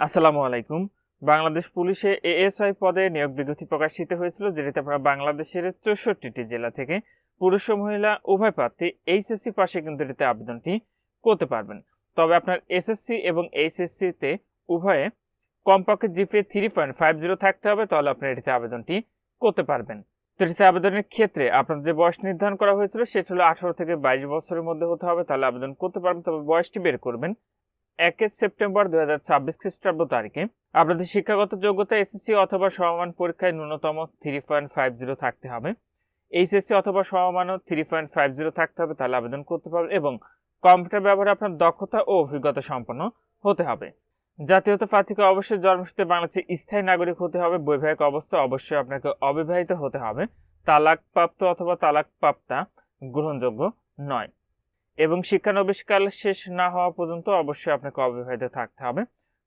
আসসালামু আলাইকুম। বাংলাদেশ পুলিশে এএসআই পদে নিয়োগ বিজ্ঞপ্তি প্রকাশিত হয়েছিল, যেটিতে আপনারা বাংলাদেশের 64টি জেলা থেকে পুরুষ ও মহিলা উভয় প্রার্থী এইচএসসি পাশে কিন্তু এটিতে আবেদনটি করতে পারবেন। তবে আপনার এসএসসি এবং এইচএসসিতে উভয়ে কমপক্ষে জিপিএ 3.50 থাকতে হবে, তাহলে আপনি এটিতে আবেদনটি করতে পারবেন। তো এটিতে আবেদনের ক্ষেত্রে আপনার যে বয়স নির্ধারণ করা হয়েছিল সেটি হলো 18 থেকে 22 বছরের মধ্যে হতে হবে, তাহলে আবেদন করতে পারবেন। তবে বয়সটি বের করবেন 1 সেপ্টেম্বর 2026 খ্রিস্টাব্দ তারিখে। আপনাদের শিক্ষাগত যোগ্যতা এসএসসি অথবা সমমান পরীক্ষায় ন্যূনতম 3.50 থাকতে হবে। এইচএসসি অথবা সমমানও 3.50 থাকতে হবে, তাহলে আবেদন করতে পারবেন। এবং কম্পিউটার ব্যবহারে আপনার দক্ষতা ও অভিজ্ঞতা সম্পন্ন হতে হবে। জাতীয়তা প্রার্থীকে অবশ্যই জন্মসূত্রে বাংলাদেশের স্থায়ী নাগরিক হতে হবে। বৈবাহিক অবস্থা অবশ্যই আপনাকে অবিবাহিত হতে হবে। তালাকপ্রাপ্ত অথবা তালাকপ্রাপ্তা গ্রহণযোগ্য নয়। এবং শিক্ষানবিশকাল শেষ না হওয়া পর্যন্ত অবশ্যই আপনাকে অবিবাহিত থাকতে হবে।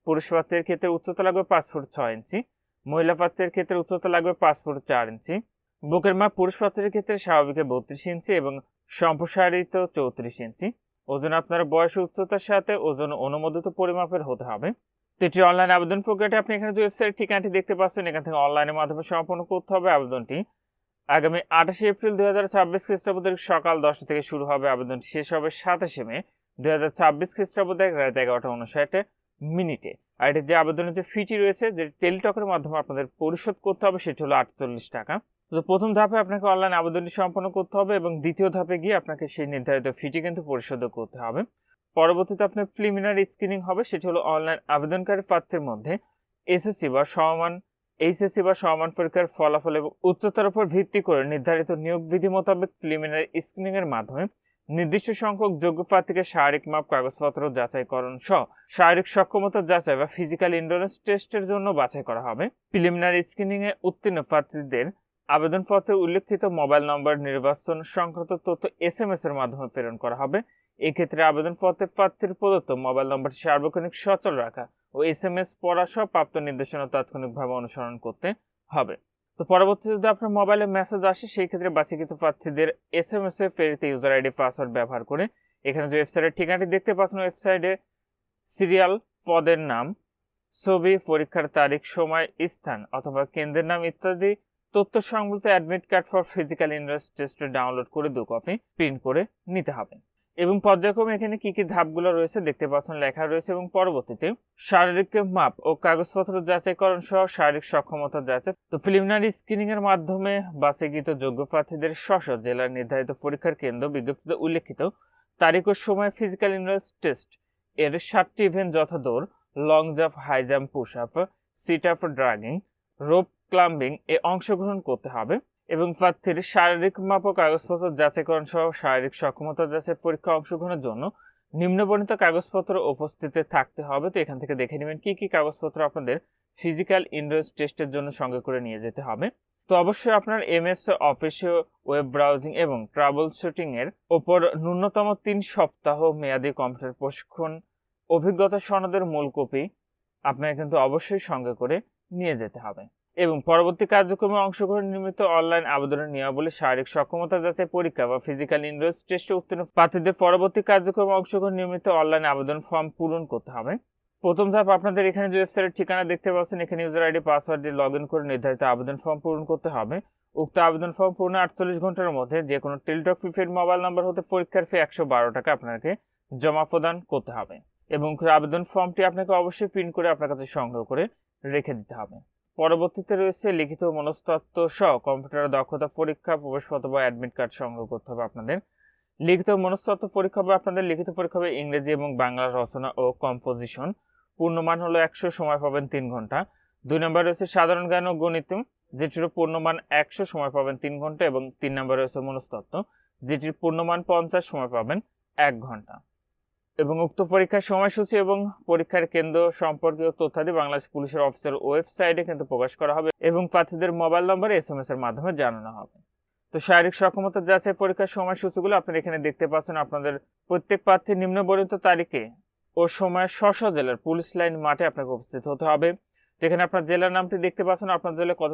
পুরুষ প্রার্থীর ক্ষেত্রে উচ্চতা লাগবে 5 ফুট 6 ইঞ্চি, মহিলা প্রার্থীর ক্ষেত্রে উচ্চতা লাগবে 5 ফুট 4 ইঞ্চি। বুকের মাপ পুরুষ প্রার্থীর ক্ষেত্রে স্বাভাবিকে 32 ইঞ্চি এবং সম্প্রসারিত 34 ইঞ্চি। ওজন আপনার বয়স উচ্চতার সাথে ওজন অনুমোদিত পরিমাপের হতে হবে। এটি অনলাইন আবেদন প্রক্রিয়াটি আপনি এখানে যে ওয়েবসাইট ঠিকানাটি দেখতে পাচ্ছেন, এখান থেকে অনলাইনের মাধ্যমে সম্পন্ন করতে হবে। আবেদনটি আগামী 28 এপ্রিল 2026 খ্রিস্টাব্দ সকাল 10টা থেকে শুরু হবে। আবেদনটি শেষ হবে 27 মে 2026 খ্রিস্টাব্দ রাত 11:59 আর এটির যে আবেদনের যে ফিটি রয়েছে, যে টেলিটকের মাধ্যমে আপনাদের পরিশোধ করতে হবে, সেটি হলো 48 টাকা। তো প্রথম ধাপে আপনাকে অনলাইন আবেদনটি সম্পন্ন করতে হবে এবং দ্বিতীয় ধাপে গিয়ে আপনাকে সেই নির্ধারিত ফিটি কিন্তু পরিশোধ করতে হবে। পরবর্তীতে আপনার প্রিলিমিনারি স্ক্রিনিং হবে, সেটি হলো অনলাইন আবেদনকারী প্রার্থীর মধ্যে এসএসসি বা সমমান এইচএসসি বা সমমান পরীক্ষার ফলাফল এবং উচ্চতার উপর ভিত্তি করে নির্ধারিত নিয়োগ বিধি মোতাবেক প্রিলিমিনারি স্ক্রিনিং এর মাধ্যমে নির্দিষ্ট সংখ্যক যোগ্য প্রার্থীকে শারীরিক মাপ, কাগজপত্র যাচাইকরণ সহ শারীরিক সক্ষমতা যাচাই বা ফিজিক্যাল এন্ডুরেন্স টেস্টের জন্য বাছাই করা হবে। প্রিলিমিনারি স্ক্রিনিং এ উত্তীর্ণ প্রার্থীদের আবেদনপত্রে উল্লেখিত মোবাইল নম্বর নির্বাচন সংক্রান্ত তথ্য এসএমএস এর মাধ্যমে প্রেরণ করা হবে। এক্ষেত্রে আবেদনপত্রে প্রার্থীর প্রদত্ত মোবাইল নম্বরটি সার্বক্ষণিক সচল রাখা ও এসএমএস পড়া সহ প্রাপ্ত নির্দেশনা তাৎক্ষণিকভাবে অনুসরণ করতে হবে। তো পরবর্তীতে যদি আপনার মোবাইলে মেসেজ আসে, সেই ক্ষেত্রে বাছাইকৃত প্রার্থীদের এসএমএস এ প্রেরিত ইউজার আইডি পাসওয়ার্ড ব্যবহার করে এখানে যে ওয়েবসাইটের ঠিকানাটি দেখতে পাচ্ছেন, ওয়েবসাইটে সিরিয়াল, পদের নাম, ছবি, পরীক্ষার তারিখ, সময়, স্থান অথবা কেন্দ্রের নাম ইত্যাদি তথ্য সংবলিত admit card for physical entrance test download করে 2 কপি প্রিন্ট করে নিতে হবে। এবং পর্যায়ক্রমে এখানে কি কি ধাপগুলো রয়েছে দেখতে পাচ্ছেন, লেখা রয়েছে। এবং পরবর্তীতে শারীরিক মাপ ও কাগজপত্র যাচাইকরণ সহ শারীরিক সক্ষমতা যাচাই। তো প্রিলিমিনারি স্ক্রিনিং এর মাধ্যমে বাছাইকৃত যোগ্য প্রার্থীদের স্ব জেলার নির্ধারিত পরীক্ষার কেন্দ্র বিজ্ঞপ্তিতে উল্লেখিত তারিখ ও সময় ফিজিক্যাল এন্ট্রান্স টেস্ট এর 7টি ইভেন্ট যথা দৌড়, long jump, high jump, push up, sit up, dragging, rope climbing এ অংশগ্রহণ করতে হবে। এবং প্রার্থীর শারীরিক মাপ ও কাগজপত্র যাচাইকরণ সহ শারীরিক সক্ষমতা যাচাই পরীক্ষা অংশগ্রহণের জন্য নিম্নবর্ণিত কাগজপত্র উপস্থিত থাকতে হবে। তো এখান থেকে দেখে নেবেন কি কি কাগজপত্র আপনাদের ফিজিক্যাল এন্ট্রান্স টেস্টের জন্য সঙ্গে করে নিয়ে যেতে হবে। তো অবশ্যই আপনার এমএস অফিস, ওয়েব ব্রাউজিং এবং ট্রাবল শুটিং এর ওপর ন্যূনতম 3 সপ্তাহ মেয়াদী কম্পিউটার প্রশিক্ষণ অভিজ্ঞতা সনদের মূল কপি আপনাকে কিন্তু অবশ্যই সঙ্গে করে নিয়ে যেতে হবে। এবং পরবর্তী কার্যক্রমে অংশগ্রহণ নিমিত্ত অনলাইন আবেদনের নিয়মাবলী, শারীরিক সক্ষমতা যাচাই পরীক্ষা বা ফিজিক্যাল এন্ট্রান্স টেস্টে উত্তীর্ণ প্রার্থীদের পরবর্তী কার্যক্রমে অংশগ্রহণ নিমিত্ত অনলাইন আবেদন ফর্ম পূরণ করতে হবে। প্রথম ধাপ আপনাদের এখানে যে ওয়েবসাইটের ঠিকানা দেখতে পাচ্ছেন, এখানে ইউজার আইডি পাসওয়ার্ড দিয়ে লগ ইন করে নির্ধারিত আবেদন ফর্ম পূরণ করতে হবে। উক্ত আবেদন ফর্ম পূরণে 48 ঘন্টার মধ্যে যে কোনো টেলিটক প্রিপেড মোবাইল নাম্বার হতে পরীক্ষার ফি 112 টাকা আপনাকে জমা প্রদান করতে হবে। এবং আবেদন ফর্মটি আপনাকে অবশ্যই প্রিন্ট করে আপনার কাছে সংগ্রহ করে রেখে দিতে হবে। পরবর্তীতে রয়েছে লিখিত মনস্তত্ত্ব সহ কম্পিউটার দক্ষতা পরীক্ষা, প্রবেশপত্র বা অ্যাডমিট কার্ড সংগ্রহ করতে হবে আপনাদের। লিখিত মনস্তত্ত্ব পরীক্ষা বা আপনাদের লিখিত পরীক্ষা হবে ইংরেজি এবং বাংলা রচনা ও কম্পোজিশন। পূর্ণমান হলো 100, সময় পাবেন 3 ঘন্টা। 2 নম্বর রয়েছে সাধারণ জ্ঞান ও গণিত, যেটির পূর্ণমান 100, সময় পাবেন 3 ঘন্টা। এবং 3 নম্বর রয়েছে মনস্তত্ত্ব, যেটির পূর্ণমান 50, সময় পাবেন 1 ঘন্টা। এবং উক্ত পরীক্ষার সময়সূচি এবং পরীক্ষার কেন্দ্র সম্পর্কিত তথ্যাদি বাংলাদেশ পুলিশের অফিসিয়াল ওয়েবসাইটে কিন্তু প্রকাশ করা হবে এবং প্রার্থীদের মোবাইল নম্বরে এসএমএস এর মাধ্যমে জানানো হবে। তো শারীরিক সক্ষমতা যাচাই পরীক্ষার সময়সূচিগুলো আপনারা এখানে দেখতে পাচ্ছেন। আপনাদের প্রত্যেক প্রার্থী নিম্নবর্ণিত তারিখে ও সময়ে স্ব জেলার পুলিশ লাইন মাঠে আপনাকে উপস্থিত হতে হবে। যেখানে আপনার জেলার নামটি দেখতে পাচ্ছেন, আপনার জেলায় কত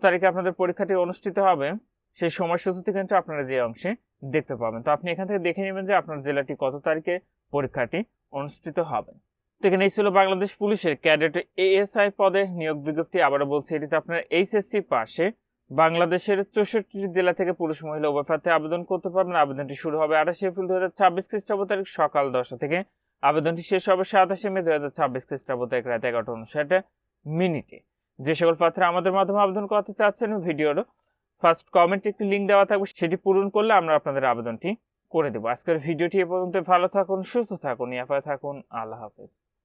তারিখে আপনাদের পরীক্ষাটি অনুষ্ঠিত হবে সেই সময়সূচিটি কিন্তু আপনারা যে অংশে দেখতে পাবেন। তো আপনি এখান থেকে দেখে নেবেন যে আপনার জেলাটি কত তারিখে পরীক্ষাটি অনুষ্ঠিত হবে। তো এখানে এই ছিল বাংলাদেশ পুলিশের ক্যাডেট এএসআই পদে নিয়োগ বিজ্ঞপ্তি। আবারও বলছি, এটিতে আপনার এইচএসসি পাশে বাংলাদেশের 64টি জেলা থেকে পুরুষ মহিলা উভয় প্রার্থী আবেদন করতে পারবেন। আবেদনটি শুরু হবে 28 এপ্রিল 2026 খ্রিস্টাব্দ তারিখ সকাল 10টা থেকে। আবেদনটি শেষ হবে 27 মে 2026 খ্রিস্টাব্দ তারিখ রাত 11:59 যে সকল প্রার্থীরা আমাদের মাধ্যমে আবেদন করতে চাচ্ছেন, ভিডিওর ফার্স্ট কমেন্টে একটি লিঙ্ক দেওয়া থাকবে, সেটি পূরণ করলে আমরা আপনাদের আবেদনটি করে দেবো। আজকের ভিডিওটি এ পর্যন্ত। ভালো থাকুন, সুস্থ থাকুন, নিরাপদে থাকুন। আল্লাহ হাফেজ।